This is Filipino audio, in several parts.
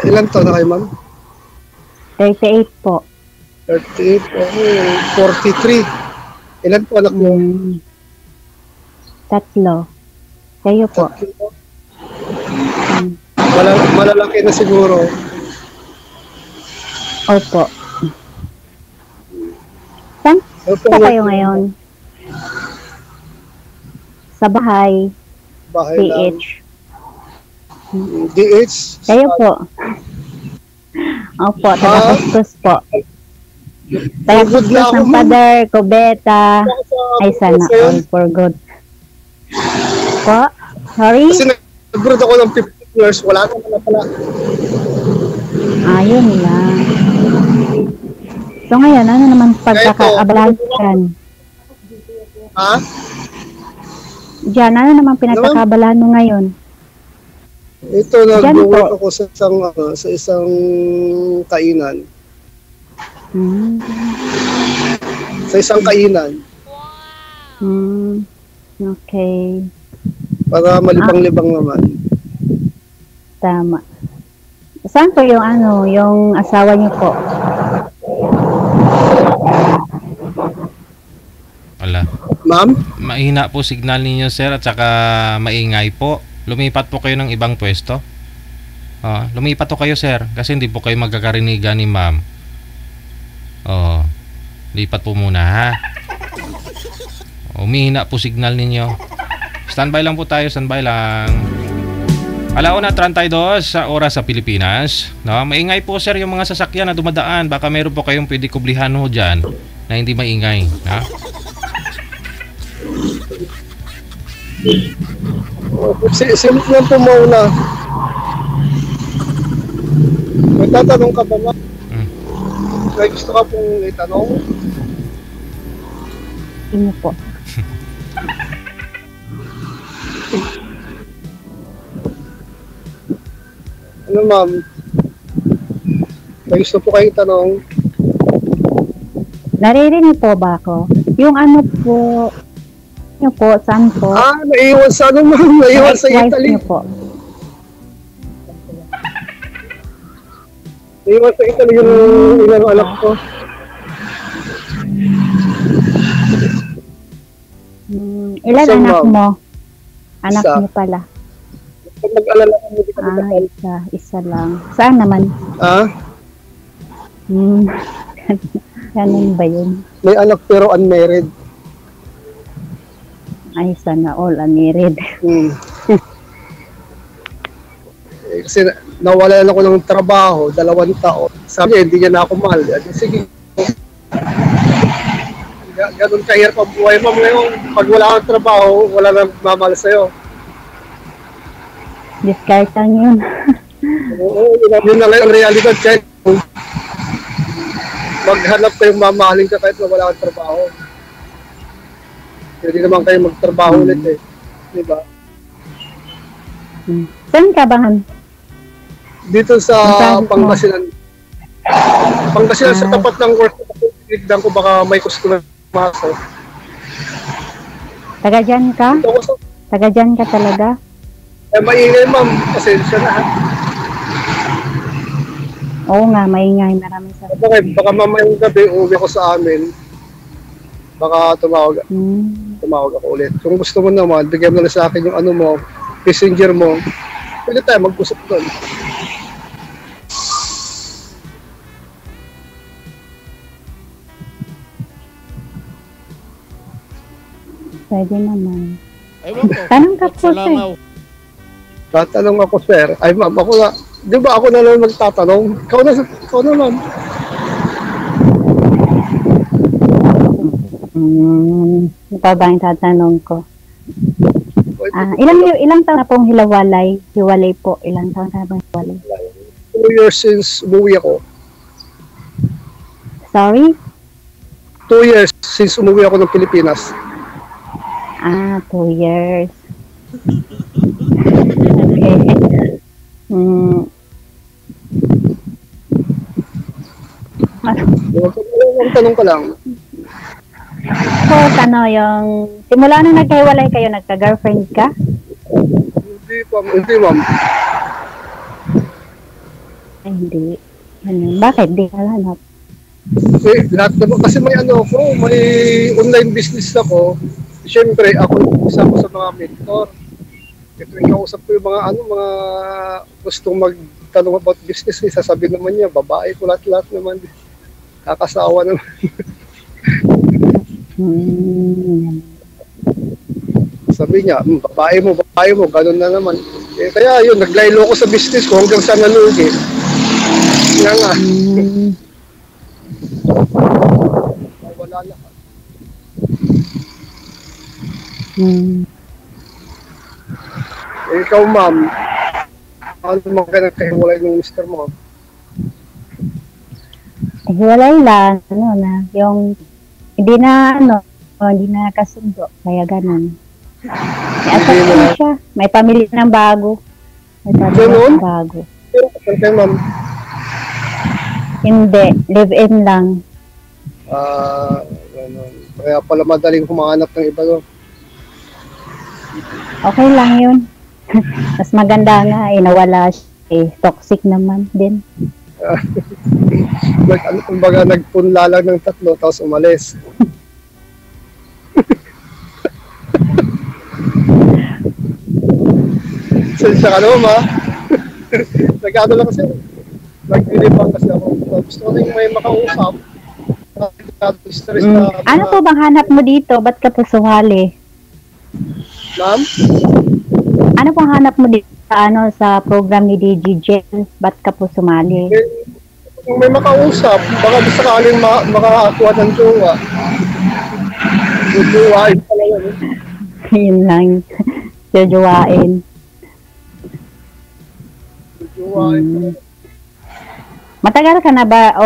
Ilan taon na kayo, ma'am? 38 po. 38, okay. 43. Ilan po anak mo? 3. Kayo po? 3. Malalaki na siguro. Opo. Saan po kayo ngayon? Sa bahay. DH. DH? Kayo po? Opo, taga-Kuskus po. Taga-Kuskus ng Father, Cubeta. Ay, sana all for good. Po? Sorry? Kasi nag-brood ako ng 15 years, wala naman na pala. Ayun lang. So ngayon, ano naman pagkakaabalahan? Ha? Diyan, ano naman pinagkakaabalahan mo ngayon? Ito, nag-work ako sa isang kainan. Sa isang kainan. Okay. Para malibang-libang naman. Tama. Saan po yung asawa niyo po? Wala. Ma'am? Mahina po signal ninyo, sir, at saka maingay po. Lumipat po kayo ng ibang pwesto. Lumipat po kayo, sir, kasi hindi po kayo magkakarinigan ni ma'am. Lipat po muna, ha? Umihina po signal ninyo. Standby lang po tayo, standby lang. 1:32 sa oras sa Pilipinas. Maingay po, sir, yung mga sasakyan na dumadaan. Baka meron po kayong pwede kublihan ho dyan na hindi maingay, ha? Simple lang po muna. May tatanong ka ba, ma'am? May gusto ka pong itanong? Inyo po. Ano, ma'am? May gusto po kayong tanong? Naririnig po ba ako? Yung ano po, niyo po, saan po? Naiwan sa ano, ma'am? Naiwan sa Italy. Niyo po. Naiwan sa Italy yung ilang anak ko. Ilan So, anak ma'am, mo? Anak isa. niyo pala. Pag nag-alala ka, hindi ka nagkakal. Isa lang. Saan naman? Ganun ba yun? May anak pero unmarried. Ay, sana all unmarried. Kasi nawalan ako ng trabaho, 2 taon. Sabi niya, hindi niya na ako mahal. Sige. Ganun kahirap ang buhay, ma'am. Ngayon, pag wala kang trabaho, wala nang mamahal sa'yo. Diskartan yun. Oo, yun na lang ang realidad. Kahit maghanap kayong mamahalin ka kahit wala kang trabaho. Hindi naman kayo magtrabaho ulit eh. Diba? Saan ka ba? Dito sa Pangasinan. Pangasinan sa tapat ng work ko. Tinignan ko baka may customer masok. Taga dyan ka? Taga dyan ka talaga? Maingay, ma'am. Pasensya na. Oo nga, maingay. Maraming salamat. Baka mamayang gabi uwi ako sa amin. Baka tumawag ako ulit. Kung gusto mo naman, bigyan mo na sa akin yung ano mo, messenger mo. Pwede tayo mag-usap doon. Pwede naman. Tanong ka po, sir. Tatanong ako, sir. Ay, ma'am, ako na. Di ba ako na lang magtatanong? Ikaw na, ma'am. Ito ba yung tatanong ko? Ilang taon na pong hiwalay po? Ilang taon na pong hiwalay? 2 years since umuwi ako. Sorry? 2 years since umuwi ako ng Pilipinas. 2 years. Okay. Tanong ka lang. So, yung simula nung nagkahiwalay kayo, nagka-girlfriend ka? Hindi, ma'am. Ay, hindi. Ano, bakit? Di ka hanap. Lahat naman kasi may ano ako, may online business ako. Siyempre, ako yung isa ko sa mga mentor. Ito yung kausap ko yung mga mga gustong magtanong about business. Sasabihin naman niya, babae ko lahat naman. Kakasawa naman. Sabi niya, babae mo, ganun na naman. Kaya yun, naglaylo ko sa business ko hanggang sa nalugi. Nga nga. Wala lahat. Ikaw, ma'am, ano naman ka nagkahiwalay ng mister mo? Hiwalay lang, yung hindi na kasundo, kaya ganun. May asawa na siya, may pamilya ng bago. May pamilya ng bago. Okay, ma'am. Hindi, live-in lang. Kaya pala madaling humanap ng iba, no? Okay lang yun. Mas maganda nga, nawala siya. Toxic naman din. Kumbaga, nagpunla lang ng 3, tapos umalis. Sensya ka naman, ma. Nag-ano lang kasi, nag-ilibang kasi ako. Gusto ko rin may makausap. Ano po bang hanap mo dito? Ba't ka po sumali? Ma'am? Ano pong hanap mo dito sa program ni DJ Jen? Ba't ka po sumali? Kung may makausap, baka di sakaling makakakuha ng jowa. Jowain pala yun. Yun lang. Jojowain. Jowain pala. Matagal ka na ba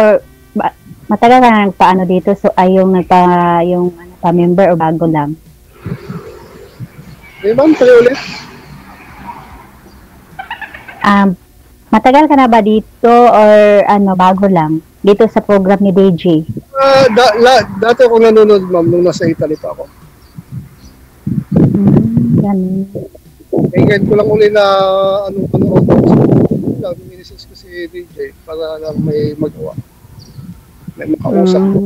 matagal ka na nagpaano dito? So ay yung pa-member o bago lang? Ma'am, sa'yo ulit. Matagal ka na ba dito or bago lang? Dito sa program ni DJ? Dati ako nanonood, ma'am, nung nasa Italy pa ako. Ganun. Ngayon ko lang uli na panood ko. Minisis ko si DJ para lang may magawa. May makausap ko.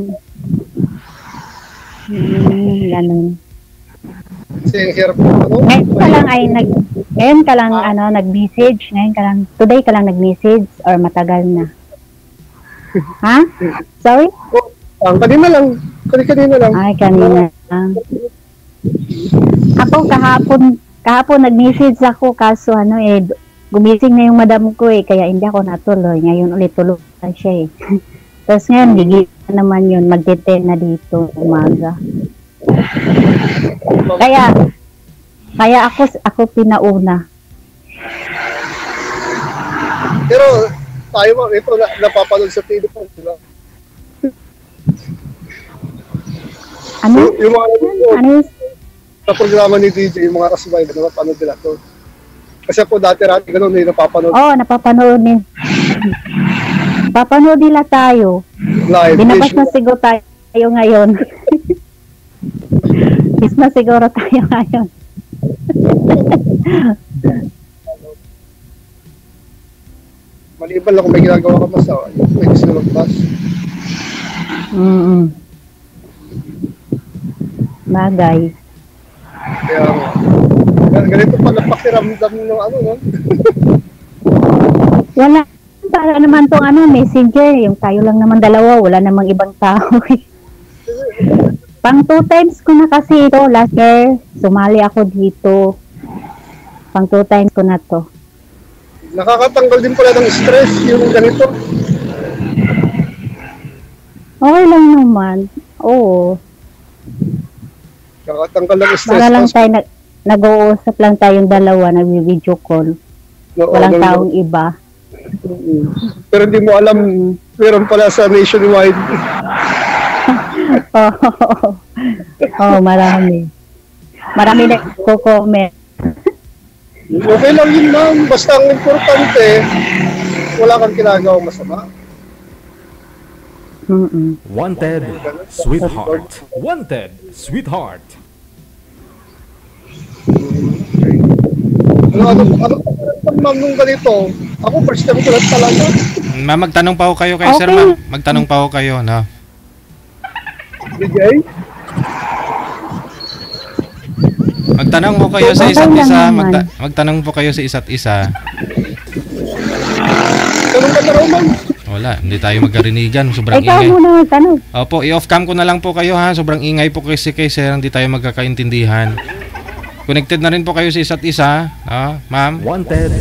Ganun. Kasi ang hirap ngayon ka lang nag-message, today ka lang nag-message or matagal na? Ha? Sorry? Kanina lang. Ay, kanina lang. Ako kahapon nag-message ako kaso gumising na yung madam ko kaya hindi ako natuloy. Ngayon ulit tuloy siya Tapos ngayon, gigil naman yun, mag-10 na dito umaga. Kaya ako pinauna. Pero tayo ma'am, ito napapanood sa TV po, di ba? Ano? Yung mga sa programa ni DJ, yung mga kasubay, napapanood nila to. Kasi ako dati-rati ganun napapanood. Oo, napapanood din. Papanood nila tayo. Live. Binabas na siguro tayo ngayon. Is na siguro tayo ngayon. Maliban lang kung may ginagawa ka masawa. Pwede sila magbas. Bagay. Kaya ganito pala pakiramdam ng no? Wala. Para naman tong messenger. Yung tayo lang naman dalawa. Wala namang ibang tao. Pang 2 times ko na kasi ito. Last year, sumali ako dito. Pang 2 times ko na to. Nakakatanggal din pala ng stress yung ganito. Okay lang naman. Oo. Nakakatanggal ng stress. Para lang tayo, nag-uusap lang tayong dalawa, nag-video call. Walang taong iba. Pero hindi mo alam, meron pala sa nationwide. Marami. Marami nagko-comment. Okay lang yun, ma'am. Basta ang importante, wala kang ginagawang masama. Wanted, sweetheart. Wanted, sweetheart. Ano ma'am nung ganito? Ako, first time ko lang talaga. Ma'am, magtanong pa ho kayo kay sir, Okay. ma'am. Magtanong pa ho kayo, no? Bigay. Magtanong po kayo sa Okay isa't lang isa. naman. Magtanong po kayo sa isa't isa. Tanong ka na raw, ma'am. Wala, hindi tayo magkarinigan. Sobrang Ikaw ingay. muna magtanong. Opo, i-off cam ko na lang po kayo ha. Sobrang ingay po kasi kay sir. Hindi tayo magkakaintindihan. Connected na rin po kayo sa isa't isa. Ma'am? Wanted,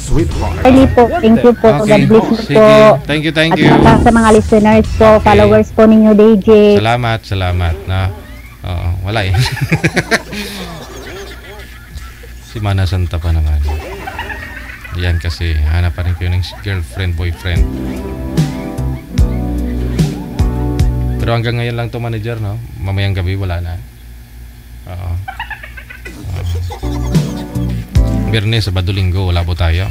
sweetheart. Early po. Thank you po. God bless you Sige. po. Thank you, thank At you. saka sa mga listeners po, followers po ninyo, DJ. Salamat, salamat. Oo, wala eh. Si Mana Santa pa naman. Yan kasi, hanap pa rin kayo ng girlfriend, boyfriend. Pero hanggang ngayon lang to manager, no? Mamayang gabi, wala na. Oo. Biyernes, Sabado, Linggo, wala po tayo.